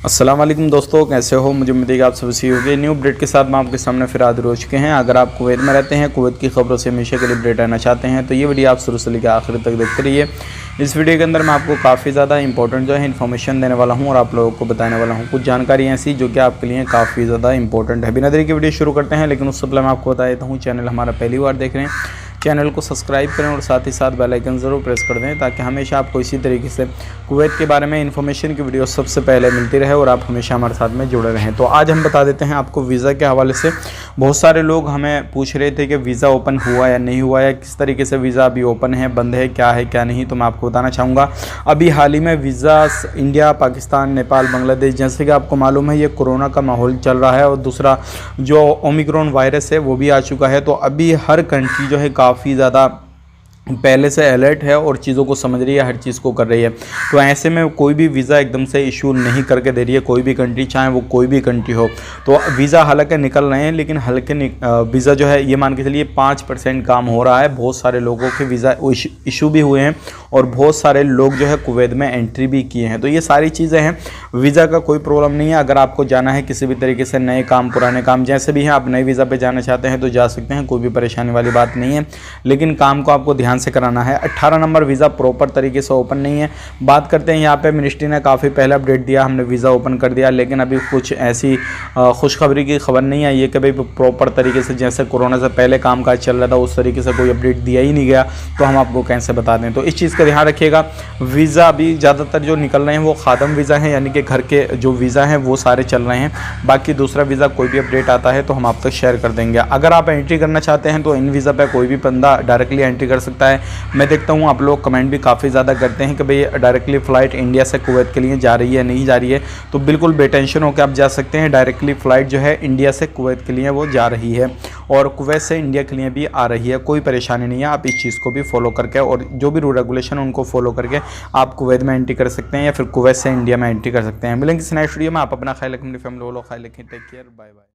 अस्सलाम वालेकुम दोस्तों, कैसे हो? मुझे उम्मीद है कि आप सब सही होंगे। न्यू अपडेट के साथ मैं आपके सामने फिर हाजिर हो चुके हैं। अगर आप कुवैत में रहते हैं, कुवैत की खबरों से हमेशा के लिए अपडेट रहना चाहते हैं तो ये वीडियो आप शुरू से लेकर आखिर तक देखते रहिए। इस वीडियो के अंदर मैं आपको काफ़ी ज़्यादा इंपॉर्टेंट जो है इन्फॉर्मेशन देने वाला हूँ और आप लोगों को बताने वाला हूँ कुछ जानकारी ऐसी जो कि आपके लिए काफ़ी ज़्यादा इंपॉर्टेंट है। बिना देरी के वीडियो शुरू करते हैं, लेकिन उससे पहले मैं आपको बता देता हूँ, चैनल हमारा पहली बार देख रहे हैं, चैनल को सब्सक्राइब करें और साथ ही साथ बेल आइकन ज़रूर प्रेस कर दें ताकि हमेशा आपको इसी तरीके से कुवैत के बारे में इन्फॉर्मेशन की वीडियो सबसे पहले मिलती रहे और आप हमेशा हमारे साथ में जुड़े रहें। तो आज हम बता देते हैं आपको वीज़ा के हवाले से। बहुत सारे लोग हमें पूछ रहे थे कि वीज़ा ओपन हुआ या नहीं हुआ है, किस तरीके से वीज़ा अभी ओपन है, बंद है क्या नहीं। तो मैं आपको बताना चाहूँगा, अभी हाल ही में वीज़ा इंडिया, पाकिस्तान, नेपाल, बांग्लादेश, जैसे कि आपको मालूम है ये कोरोना का माहौल चल रहा है और दूसरा जो ओमिक्रॉन वायरस है वो भी आ चुका है। तो अभी हर कंट्री जो है काफ़ी ज़्यादा पहले से अलर्ट है और चीज़ों को समझ रही है, हर चीज़ को कर रही है। तो ऐसे में कोई भी वीज़ा एकदम से इशू नहीं करके दे रही है कोई भी कंट्री, चाहे वो कोई भी कंट्री हो। तो वीज़ा हालांकि निकल रहे हैं, लेकिन हल्के वीज़ा जो है ये मान के चलिए 5% काम हो रहा है। बहुत सारे लोगों के वीज़ा इशू भी हुए हैं और बहुत सारे लोग जो है कुवैत में एंट्री भी किए हैं। तो ये सारी चीज़ें हैं, वीज़ा का कोई प्रॉब्लम नहीं है। अगर आपको जाना है किसी भी तरीके से, नए काम पुराने काम जैसे भी हैं, आप नए वीज़ा पे जाना चाहते हैं तो जा सकते हैं, कोई भी परेशानी वाली बात नहीं है। लेकिन काम को आपको ध्यान से कराना है। 18 नंबर वीज़ा प्रॉपर तरीके से ओपन नहीं है। बात करते हैं यहाँ पे, मिनिस्ट्री ने काफ़ी पहले अपडेट दिया, हमने वीज़ा ओपन कर दिया, लेकिन अभी कुछ ऐसी खुशखबरी की खबर नहीं आई है कि भाई प्रॉपर तरीके से जैसे कोरोना से पहले कामकाज चल रहा था उस तरीके से कोई अपडेट दिया ही नहीं गया। तो हम आपको कैसे बता दें। तो इस चीज़ का ध्यान रखिएगा। वीज़ा अभी ज़्यादातर जो निकल रहे हैं वो खादम वीज़ा हैं, यानी कि घर के जो वीज़ा हैं वो सारे चल रहे हैं। बाकी दूसरा वीज़ा कोई भी अपडेट आता है तो हम आप तक शेयर कर देंगे। अगर आप एंट्री करना चाहते हैं तो इन वीज़ा पे कोई भी बंदा डायरेक्टली एंट्री कर सकता है। मैं देखता हूँ आप लोग कमेंट भी काफ़ी ज़्यादा करते हैं कि भाई डायरेक्टली फ़्लाइट इंडिया से कुवैत के लिए जा रही है नहीं जा रही है। तो बिल्कुल बेटेंशन होकर आप जा सकते हैं। डायरेक्टली फ़्लाइट जो है इंडिया से कुवैत के लिए वो जा रही है और कुवैत से इंडिया के लिए भी आ रही है। कोई परेशानी नहीं है। आप इस चीज़ को भी फॉलो करके और जो भी रूल रेगुलेशन उनको फॉलो करके आप कुवैत में एंट्री कर सकते हैं या फिर कुवैत से इंडिया में एंट्री कर सकते हैं। मिलेंगे किसी नेक्स्ट वीडियो में। आप अपना ख्याल रखें, अपनी फैमिली वालों का ख्याल रखें। Take care, bye bye.